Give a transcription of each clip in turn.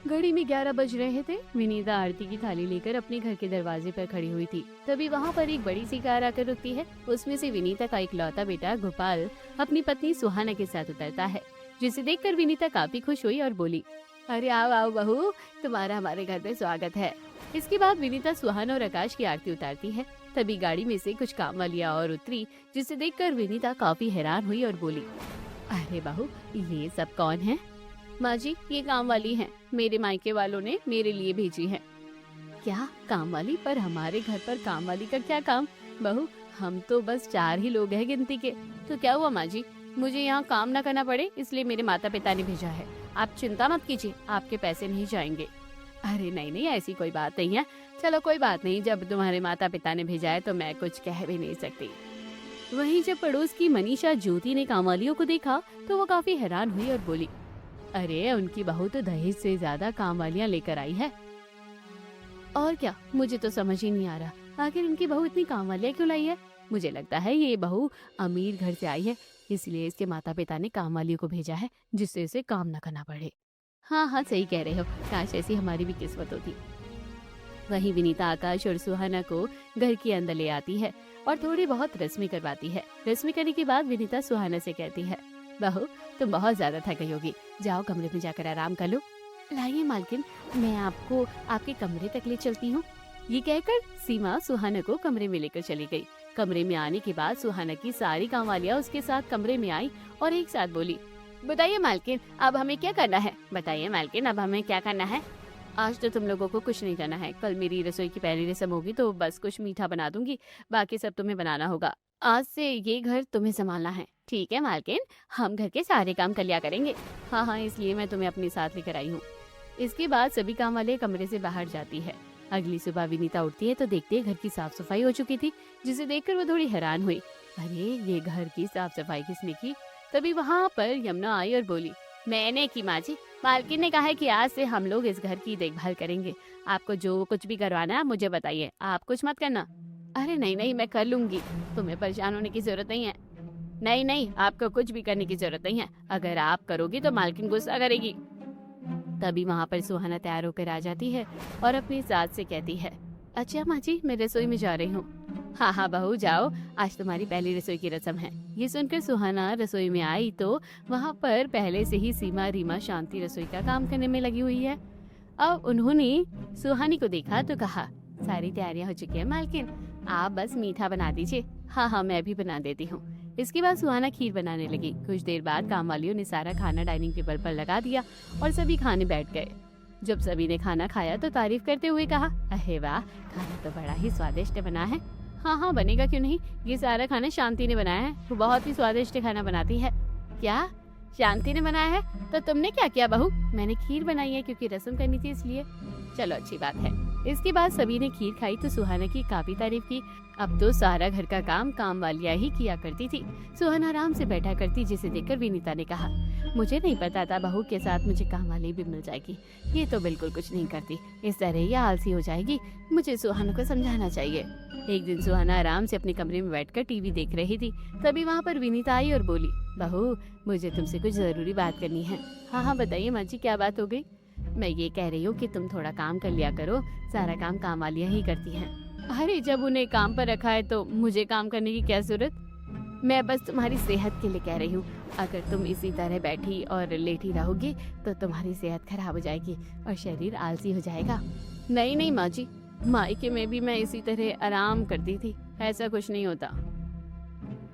घड़ी में 11 बज रहे थे। विनीता आरती की थाली लेकर अपने घर के दरवाजे पर खड़ी हुई थी। तभी वहाँ पर एक बड़ी सी कार आकर रुकती है। उसमें से विनीता का इकलौता बेटा गोपाल अपनी पत्नी सुहाना के साथ उतरता है, जिसे देखकर विनीता काफी खुश हुई और बोली, अरे आओ आओ बहू, तुम्हारा हमारे घर में स्वागत है। इसके बाद विनीता सुहाना और आकाश की आरती उतारती है। तभी गाड़ी में से कुछ काम वालियाँ और उतरी, जिसे देखकर विनीता काफी हैरान हुई और बोली, अरे बहू, ये सब कौन है? माँ जी, ये काम वाली हैं। मेरे मायके वालों ने मेरे लिए भेजी है। क्या काम वाली? पर हमारे घर पर काम वाली का क्या काम? बहू, हम तो बस 4 ही लोग हैं गिनती के। तो क्या हुआ माँ जी, मुझे यहाँ काम ना करना पड़े इसलिए मेरे माता पिता ने भेजा है। आप चिंता मत कीजिए, आपके पैसे नहीं जाएंगे। अरे नहीं नहीं, ऐसी कोई बात नहीं है। चलो कोई बात नहीं, जब तुम्हारे माता पिता ने भेजा है तो मैं कुछ कह भी नहीं सकती। वहीं जब पड़ोस की मनीषा ज्योति ने कामवालियों को देखा तो वो काफी हैरान हुई और बोली, अरे उनकी बहू तो दहेज से ज्यादा कामवालियाँ लेकर आई है। और क्या, मुझे तो समझ ही नहीं आ रहा, आखिर इनकी बहू इतनी कामवालियाँ क्यों लाई है? मुझे लगता है ये बहू अमीर घर से आई है, इसलिए इसके माता पिता ने कामवालियों को भेजा है, जिससे इसे काम न करना पड़े। हाँ हाँ, सही कह रहे हो, काश ऐसी हमारी भी किस्मत होती। वहीं विनीता आकाश और सुहाना को घर के अंदर ले आती है और थोड़ी बहुत रस्में करवाती है। रस्में करने के बाद विनीता सुहाना से कहती है, बहू तुम बहुत ज्यादा थक गई होगी, जाओ कमरे में जाकर आराम कर लो। लाइए मालकिन, मैं आपको आपके कमरे तक ले चलती हूँ। ये कहकर सीमा सुहाना को कमरे में लेकर चली गई। कमरे में आने के बाद सुहाना की सारी कामवालियाँ उसके साथ कमरे में आई और एक साथ बोली, बताइए मालकिन, अब हमें क्या करना है? बताइए मालकिन, अब हमें क्या करना है? आज तो तुम लोगों को कुछ नहीं करना है। कल मेरी रसोई की पहली रस्म होगी तो बस कुछ मीठा बना दूंगी, बाकी सब तुम्हें बनाना होगा। आज से ये घर तुम्हें संभालना है। ठीक है मालकिन, हम घर के सारे काम कर लिया करेंगे। हाँ हाँ, इसलिए मैं तुम्हें अपने साथ लेकर आई हूँ। इसके बाद सभी काम वाले कमरे से बाहर जाती है। अगली सुबह विनीता उठती है तो देखती है घर की साफ सफाई हो चुकी थी, जिसे देखकर वो थोड़ी हैरान हुई। अरे ये घर की साफ सफाई किसने की? तभी वहाँ पर यमुना आई और बोली, मैंने की माँ जी। मालकिन ने कहा है कि आज से हम लोग इस घर की देखभाल करेंगे। आपको जो कुछ भी करवाना है मुझे बताइए, आप कुछ मत करना। अरे नहीं नहीं, मैं कर लूंगी, तुम्हें परेशान होने की जरूरत नहीं है। नहीं नहीं, आपको कुछ भी करने की जरूरत नहीं है, अगर आप करोगी तो मालकिन गुस्सा करेगी। तभी वहाँ पर सुहाना तैयार होकर आ जाती है और अपनी सास से कहती है, अच्छा माँ जी, मैं रसोई में जा रही हूँ। हाँ हाँ बहू जाओ, आज तुम्हारी पहली रसोई की रस्म है। ये सुनकर सुहाना रसोई में आई तो वहाँ पर पहले से ही सीमा, रीमा, शांति रसोई का काम करने में लगी हुई है। अब उन्होंने सुहानी को देखा तो कहा, सारी तैयारियां हो चुकी है मालकिन, आप बस मीठा बना दीजिए। हाँ हाँ, मैं भी बना देती हूँ। इसके बाद सुहाना खीर बनाने लगी। कुछ देर बाद काम वालियों ने सारा खाना डाइनिंग टेबल पर लगा दिया और सभी खाने बैठ गए। जब सभी ने खाना खाया तो तारीफ करते हुए कहा, अरे वाह, खाना तो बड़ा ही स्वादिष्ट बना है। हाँ हाँ, बनेगा क्यों नहीं, ये सारा खाना शांति ने बनाया है, वो बहुत ही स्वादिष्ट खाना बनाती है। क्या शांति ने बनाया है? तो तुमने क्या किया बहू? मैंने खीर बनाई है क्योंकि रस्म करनी थी इसलिए। चलो अच्छी बात है। इसके बाद सभी ने खीर खाई तो सुहाना की काफी तारीफ की। अब तो सारा घर का काम वालियाँ ही किया करती थी। सुहाना आराम से बैठा करती, जिसे देखकर विनीता ने कहा, मुझे नहीं पता था बहू के साथ मुझे काम वाली भी मिल जाएगी। ये तो बिल्कुल कुछ नहीं करती, इस तरह ये आलसी हो जाएगी। मुझे सुहाना को समझाना चाहिए। एक दिन सुहाना आराम से अपने कमरे में बैठकर टीवी देख रही थी। तभी वहाँ पर विनीता आई और बोली, बहू मुझे तुमसे कुछ जरूरी बात करनी है। हाँ हाँ बताइए माँ जी, क्या बात हो गई? मैं ये कह रही हूँ कि तुम थोड़ा काम कर लिया करो, सारा काम वालियाँ ही करती हैं। अरे जब उन्हें काम पर रखा है तो मुझे काम करने की क्या जरूरत? मैं बस तुम्हारी सेहत के लिए कह रही हूँ। अगर तुम इसी तरह बैठी और लेटी रहोगी तो तुम्हारी सेहत खराब हो जाएगी और शरीर आलसी हो जाएगा। नहीं नहीं माँ जी, मायके में भी मैं इसी तरह आराम करती थी, ऐसा कुछ नहीं होता।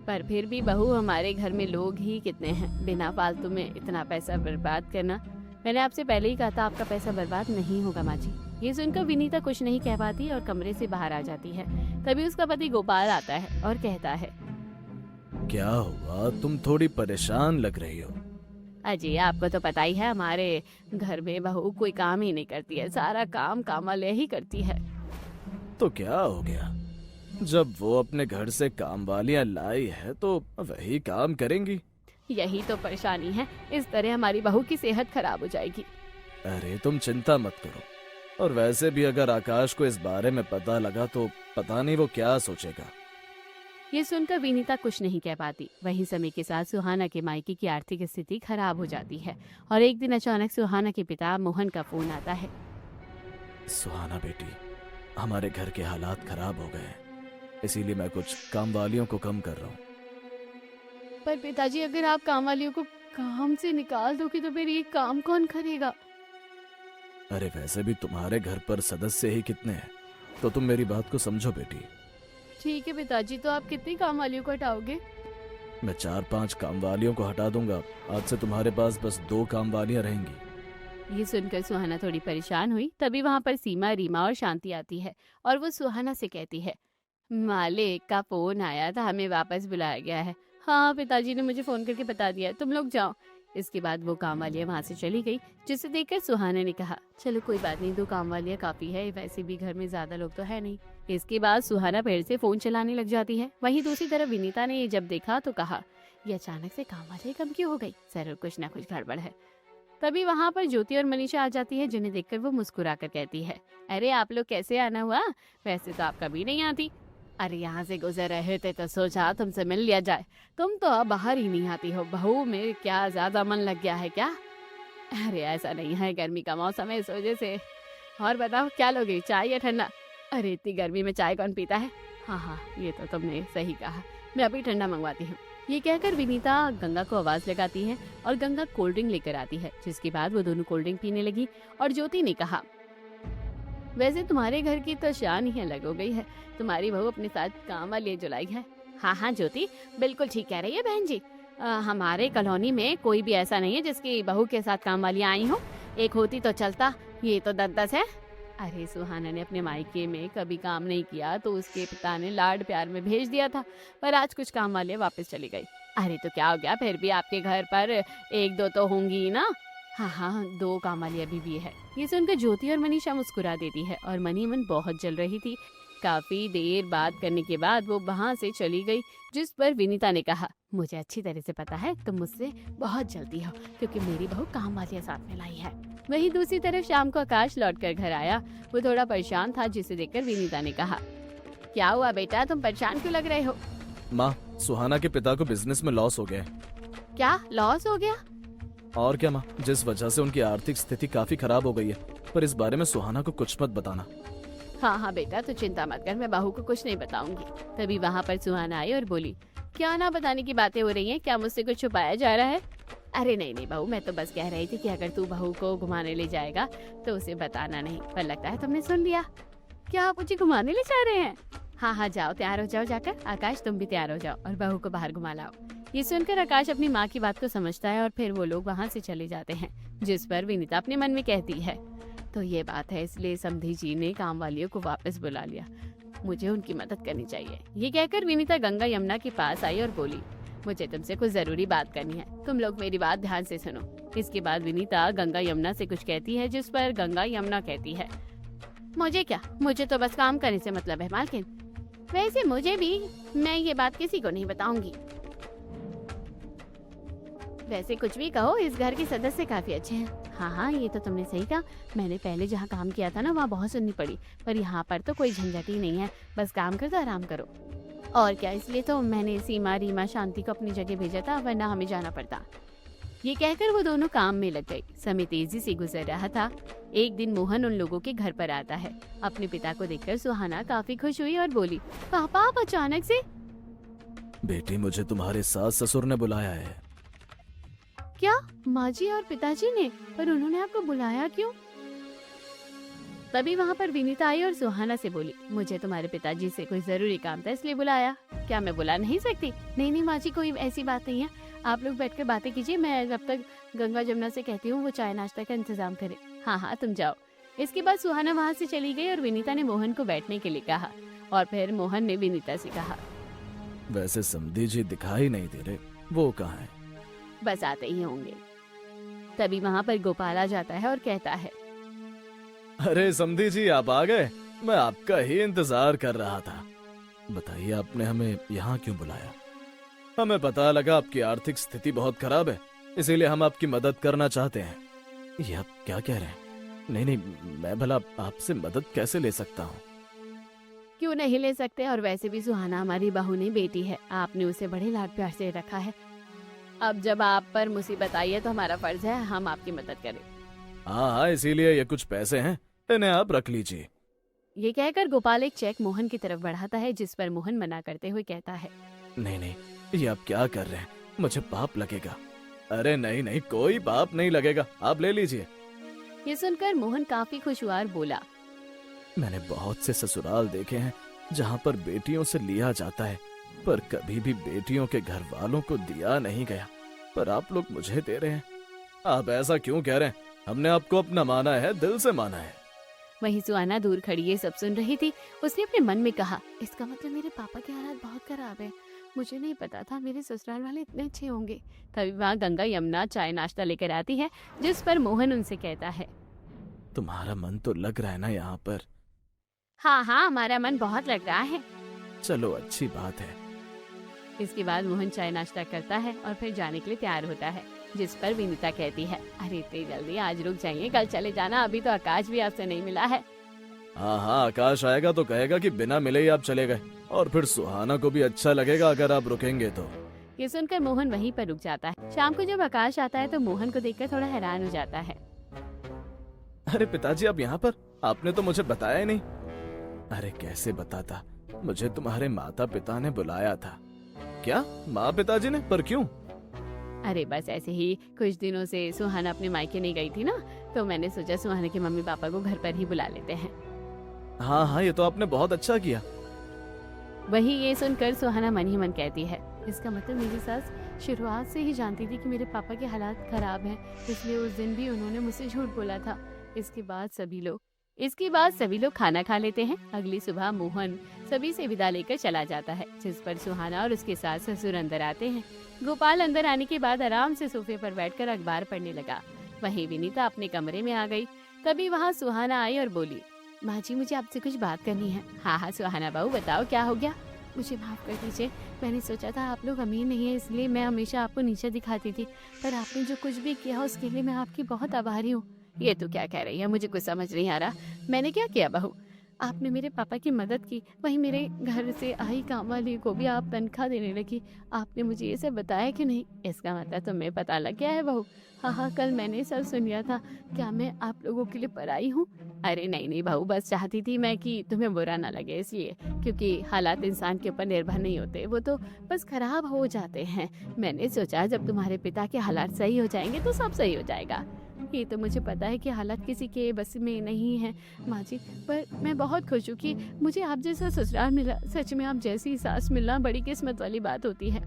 पर फिर भी बहू, हमारे घर में लोग ही कितने हैं, बिना फालतू में इतना पैसा बर्बाद करना। मैंने आपसे पहले ही कहा था आपका पैसा बर्बाद नहीं होगा माँ जी। ये सुनकर विनीता कुछ नहीं कह पाती और कमरे से बाहर आ जाती है। तभी उसका पति गोपाल आता है और कहता है, क्या हुआ, तुम थोड़ी परेशान लग रही हो? अजय आपको तो पता ही है, हमारे घर में बहू कोई काम ही नहीं करती है, सारा काम वाले ही करती है। तो क्या हो गया, जब वो अपने घर से काम वालियाँ लाई है तो वही काम करेंगी। यही तो परेशानी है, इस तरह हमारी बहू की सेहत खराब हो जाएगी। अरे तुम चिंता मत करो, और वैसे भी अगर आकाश को इस बारे में पता लगा तो पता नहीं वो क्या सोचेगा। ये सुनकर विनीता कुछ नहीं कह पाती। वहीं समय के साथ सुहाना के मायके की आर्थिक स्थिति खराब हो जाती है और एक दिन अचानक सुहाना के पिता मोहन का फोन आता है। सुहाना बेटी, हमारे घर के हालात खराब हो गए हैं, इसीलिए मैं कुछ काम वालियों को कम कर रहा हूँ। पर पिताजी, अगर आप काम वालियों को काम से निकाल दोगे तो फिर ये काम कौन करेगा? अरे वैसे भी तुम्हारे घर पर सदस्य ही कितने हैं, तो तुम मेरी बात को समझो बेटी। ठीक है पिताजी, तो आप कितनी काम वालियों को हटाओगे? मैं 4-5 काम वालियों को हटा दूंगा। आज से तुम्हारे पास बस 2 काम वालियां रहेंगी। ये सुनकर सुहाना थोड़ी परेशान हुई। तभी वहाँ पर सीमा, रीमा और शांति आती है और वो सुहाना से कहती है, मालिक का फोन आया था, हमें वापस बुलाया गया है। हाँ, पिताजी ने मुझे फोन करके बता दिया, तुम लोग जाओ। इसके बाद वो काम वालियाँ वहाँ से चली गई, जिसे देखकर सुहाना ने कहा, चलो कोई बात नहीं, 2 काम वालियाँ काफी है, वैसे भी घर में ज्यादा लोग तो है नहीं। इसके बाद सुहाना फिर से फोन चलाने लग जाती है। वहीं दूसरी तरफ विनीता ने ये जब देखा तो कहा, ये अचानक से काम वाली कम क्यों हो गई? जरूर कुछ ना कुछ गड़बड़ है। तभी वहाँ पर ज्योति और मनीषा आ जाती है, जिन्हें देखकर वो मुस्कुरा कर कहती है, अरे आप लोग कैसे आना हुआ? वैसे तो आप कभी नहीं आती। अरे यहाँ से गुजर रहे थे तो सोचा तुमसे मिल लिया जाए। तुम तो अब बाहर ही नहीं आती हो, बहू में क्या ज्यादा मन लग गया है क्या? अरे ऐसा नहीं है, गर्मी का मौसम है इस वजह से। और बताओ क्या लोगे, चाय या ठंडा? अरे इतनी गर्मी में चाय कौन पीता है? हाँ, ये तो तुमने सही कहा, मैं अभी ठंडा मंगवाती हूँ। ये कहकर विनीता गंगा को आवाज लगाती है और गंगा कोल्ड ड्रिंक लेकर आती है, जिसके बाद वो दोनों कोल्ड ड्रिंक पीने लगी। और ज्योति ने कहा, वैसे तुम्हारे घर की तो शान ही अलग हो गई है, तुम्हारी बहू अपने साथ काम वाली जो लाई है। हाँ ज्योति, बिल्कुल ठीक कह रही है बहन जी। हमारे कॉलोनी में कोई भी ऐसा नहीं है जिसकी बहू के साथ काम वालियाँ आई हो, एक होती तो चलता, ये तो 10-10 है। अरे सुहाना ने अपने मायके में कभी काम नहीं किया तो उसके पिता ने लाड प्यार में भेज दिया था, पर आज कुछ काम वाले वापस चली गई। अरे तो क्या हो गया, फिर भी आपके घर पर 1-2 तो होंगी ना? हाँ, 2 काम वाली अभी भी है। ये सुनकर ज्योति और मनीषा मुस्कुरा देती है और मनी मन बहुत जल रही थी। काफी देर बात करने के बाद वो वहाँ से चली गई, जिस पर विनीता ने कहा, मुझे अच्छी तरह से पता है तुम मुझसे बहुत जलती हो, क्योंकि मेरी बहू काम वालियाँ साथ में लाई है। वहीं दूसरी तरफ शाम को आकाश लौटकर घर आया। वो थोड़ा परेशान था, जिसे देखकर विनीता ने कहा, क्या हुआ बेटा, तुम परेशान क्यों लग रहे हो? माँ, सुहाना के पिता को बिजनेस में लॉस हो गया। क्या लॉस हो गया? और क्या माँ, जिस वजह से उनकी आर्थिक स्थिति काफी खराब हो गई है, पर इस बारे में सुहाना को कुछ मत बताना। हाँ बेटा, तो चिंता मत कर, मैं बहू को कुछ नहीं बताऊंगी। तभी वहाँ पर सुहाना आई और बोली, क्या ना बताने की बातें हो रही हैं, क्या मुझसे कुछ छुपाया जा रहा है? अरे नहीं बहू, मैं तो बस कह रही थी कि अगर तू बहू को घुमाने ले जाएगा तो उसे बताना नहीं, पर लगता है तुमने सुन लिया। क्या आप मुझे घुमाने ले जा रहे हैं? हाँ जाओ, तैयार हो जाओ जाकर। आकाश तुम भी तैयार हो जाओ और बहू को बाहर घुमा लाओ। ये सुनकर आकाश अपनी माँ की बात को समझता है और फिर वो लोग वहाँ से चले जाते हैं, जिस पर विनीता अपने मन में कहती है, तो ये बात है, इसलिए समधी जी ने काम वालियों को वापस बुला लिया, मुझे उनकी मदद करनी चाहिए। ये कहकर विनीता गंगा यमुना के पास आई और बोली, मुझे तुमसे कुछ जरूरी बात करनी है, तुम लोग मेरी बात ध्यान से सुनो। इसके बाद विनीता गंगा यमुना से कुछ कहती है, जिस पर गंगा यमुना कहती है, मुझे क्या, मुझे तो बस काम करने से मतलब है मालकिन। वैसे मुझे भी, मैं ये बात किसी को नहीं बताऊंगी। वैसे कुछ भी कहो, इस घर के सदस्य काफी अच्छे हैं। हाँ, ये तो तुमने सही कहा, मैंने पहले जहाँ काम किया था ना, वहाँ बहुत सुननी पड़ी, पर यहाँ पर तो कोई झंझट ही नहीं है, बस काम कर दो, आराम करो। और क्या, इसलिए तो मैंने सीमा, रीमा, शांति को अपनी जगह भेजा था, वरना हमें जाना पड़ता। ये कहकर वो दोनों काम में लग गई। समय तेजी से गुजर रहा था। एक दिन मोहन उन लोगों के घर पर आता है। अपने पिता को देखकर सुहाना काफी खुश हुई और बोली, पापा आप अचानक से? बेटी, मुझे तुम्हारे सास ससुर ने बुलाया है। क्या, माँ जी और पिताजी ने? पर उन्होंने आपको बुलाया क्यों? तभी वहाँ पर विनीता आई और सुहाना से बोली, मुझे तुम्हारे पिताजी से कोई जरूरी काम था, इसलिए बुलाया। क्या मैं बुला नहीं सकती? नहीं माँ जी, कोई ऐसी बात नहीं है, आप लोग बैठकर बातें कीजिए, मैं जब तक गंगा जमुना से कहती हूँ वो चाय नाश्ता का इंतजाम करे। हाँ तुम जाओ। इसके बाद सुहाना वहाँ से चली गई और विनीता ने मोहन को बैठने के लिए कहा और फिर मोहन ने विनीता से कहा, वैसे समधी जी दिखाई नहीं दे रहे, वो कहाँ है? बस आते ही होंगे। तभी वहाँ पर गोपाल आ जाता है और कहता है, अरे समधी जी, आप आ गए, मैं आपका ही इंतजार कर रहा था। बताइए, आपने हमें यहाँ क्यों बुलाया? हमें पता लगा आपकी आर्थिक स्थिति बहुत खराब है, इसीलिए हम आपकी मदद करना चाहते हैं। ये आप क्या कह रहे हैं? नहीं, मैं भला आपसे मदद कैसे ले सकता हूँ? क्यों नहीं ले सकते? और वैसे भी सुहाना हमारी बहू नहीं बेटी है, आपने उसे बड़े लाड प्यार से रखा है। अब जब आप पर मुसीबत आई है तो हमारा फर्ज है हम आपकी मदद करें। हाँ हाँ, इसीलिए ये कुछ पैसे हैं, इन्हें आप रख लीजिए। ये कहकर गोपाल एक चेक मोहन की तरफ बढ़ाता है, जिस पर मोहन मना करते हुए कहता है, नहीं नहीं, ये आप क्या कर रहे हैं, मुझे पाप लगेगा। अरे नहीं नहीं, कोई पाप नहीं लगेगा, आप ले लीजिए। ये सुनकर मोहन काफी खुशुआर बोला, मैंने बहुत से ससुराल देखे हैं जहाँ पर बेटियों से लिया जाता है, पर कभी भी बेटियों के घर वालों को दिया नहीं गया, पर आप लोग मुझे दे रहे हैं। आप ऐसा क्यों कह रहे हैं? हमने आपको अपना माना है, दिल से माना है। वहीं सुहाना दूर खड़ी ये सब सुन रही थी। उसने अपने मन में कहा, इसका मतलब मेरे पापा के हालात बहुत खराब है, मुझे नहीं पता था मेरे ससुराल वाले इतने अच्छे होंगे। तभी वहाँ गंगा यमुना चाय नाश्ता लेकर आती है, जिस पर मोहन उनसे कहता है, तुम्हारा मन तो लग रहा है ना यहाँ पर? हाँ हाँ, हमारा मन बहुत लग रहा है। चलो अच्छी बात है। इसके बाद मोहन चाय नाश्ता करता है और फिर जाने के लिए तैयार होता है, जिस पर विनीता कहती है, अरे इतनी जल्दी? आज रुक जाइए, कल चले जाना, अभी तो आकाश भी आपसे नहीं मिला है। हाँ हाँ, आकाश आएगा तो कहेगा कि बिना मिले ही आप चले गए, और फिर सुहाना को भी अच्छा लगेगा अगर आप रुकेंगे तो। ये सुनकर मोहन वहीं पर रुक जाता है। शाम को जब आकाश आता है तो मोहन को देखकर थोड़ा हैरान हो जाता है। अरे पिताजी, आप यहाँ पर? आपने तो मुझे बताया ही नहीं। अरे कैसे बताता, मुझे तुम्हारे माता पिता ने बुलाया था। क्या माँ पिताजी ने? पर क्यों? अरे बस ऐसे ही, कुछ दिनों से सुहाना अपने मायके नहीं गई थी ना, तो मैंने सोचा सुहाना के मम्मी पापा को घर पर ही बुला लेते हैं। हाँ हाँ, ये तो आपने बहुत अच्छा किया। वही ये सुनकर सुहाना मन ही मन कहती है, इसका मतलब मेरी सास शुरुआत से ही जानती थी कि मेरे पापा के हालात खराब हैं, इसलिए उस दिन भी उन्होंने मुझसे झूठ बोला था। इसके बाद सभी लोग खाना खा लेते हैं। अगली सुबह मोहन सभी से विदा लेकर चला जाता है, जिस पर सुहाना और उसके सास ससुर अंदर आते हैं। गोपाल अंदर आने के बाद आराम से सोफे पर बैठकर अखबार पढ़ने लगा। वहीं विनीता अपने कमरे में आ गई। तभी वहाँ सुहाना आई और बोली, माँ जी, मुझे आपसे कुछ बात करनी है। हाँ हाँ सुहाना बहू, बताओ क्या हो गया? मुझे माफ कर दीजिए, मैंने सोचा था आप लोग अमीर नहीं है, इसलिए मैं हमेशा आपको नीचे दिखाती थी, पर आपने जो कुछ भी किया उसके लिए मैं आपकी बहुत आभारी हूँ। ये तो क्या कह रही है, मुझे कुछ समझ नहीं आ रहा। मैंने क्या किया बहू? आपने मेरे पापा की मदद की, वहीं मेरे घर से आई काम वाली को भी आप तनख्वाह देने लगी। आपने मुझे ये सब बताया कि नहीं? इसका मतलब तुम्हें पता लग गया है बहू। हाँ हाँ, कल मैंने सब सुन लिया था। क्या मैं आप लोगों के लिए पराई हूँ? अरे नहीं नहीं बहू, बस चाहती थी मैं कि तुम्हें बुरा ना लगे इसलिए, क्योंकि हालात इंसान के ऊपर निर्भर नहीं होते, वो तो बस खराब हो जाते हैं। मैंने सोचा जब तुम्हारे पिता के हालात सही हो जाएंगे तो सब सही हो जाएगा। ये तो मुझे पता है कि हालात किसी के बस में नहीं है माँ जी, पर मैं बहुत खुश हूँ कि मुझे आप जैसा ससुराल मिला। सच में आप जैसी सास मिलना बड़ी किस्मत वाली बात होती है।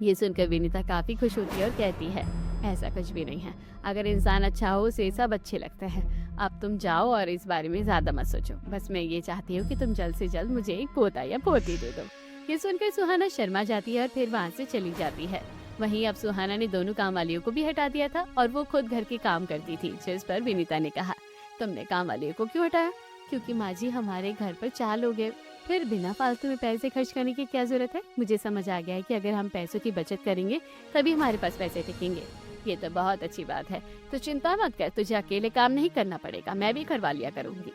ये सुनकर विनीता काफी खुश होती है और कहती है, ऐसा कुछ भी नहीं है, अगर इंसान अच्छा हो उसे सब अच्छे लगते हैं। अब तुम जाओ और इस बारे में ज्यादा मत सोचो, बस मैं ये चाहती हूँ कि तुम जल्द से जल्द मुझे एक पोता या पोती दे दो। ये सुनकर सुहाना शर्मा जाती है और फिर वहाँ से चली जाती है। वहीं अब सुहाना ने दोनों काम वालियों को भी हटा दिया था और वो खुद घर के काम करती थी, जिस पर विनीता ने कहा, तुमने काम वालियों को क्यों हटाया? क्योंकि माँ जी हमारे घर पर 4 लोग हैं, फिर बिना फालतू में पैसे खर्च करने की क्या जरूरत है? मुझे समझ आ गया है कि अगर हम पैसों की बचत करेंगे तभी हमारे पास पैसे टिकेंगे। ये तो बहुत अच्छी बात है, तो चिंता मत कर, तुझे अकेले काम नहीं करना पड़ेगा, मैं भी करवा लिया करूंगी।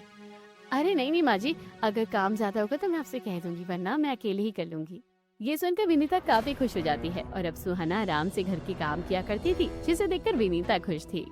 अरे नहीं नहीं माँ जी, अगर काम ज्यादा होगा तो मैं आपसे कह दूंगी, वरना मैं अकेले ही कर लूंगी। ये सुनकर विनीता काफी खुश हो जाती है और अब सुहाना आराम से घर के काम किया करती थी, जिसे देखकर विनीता खुश थी।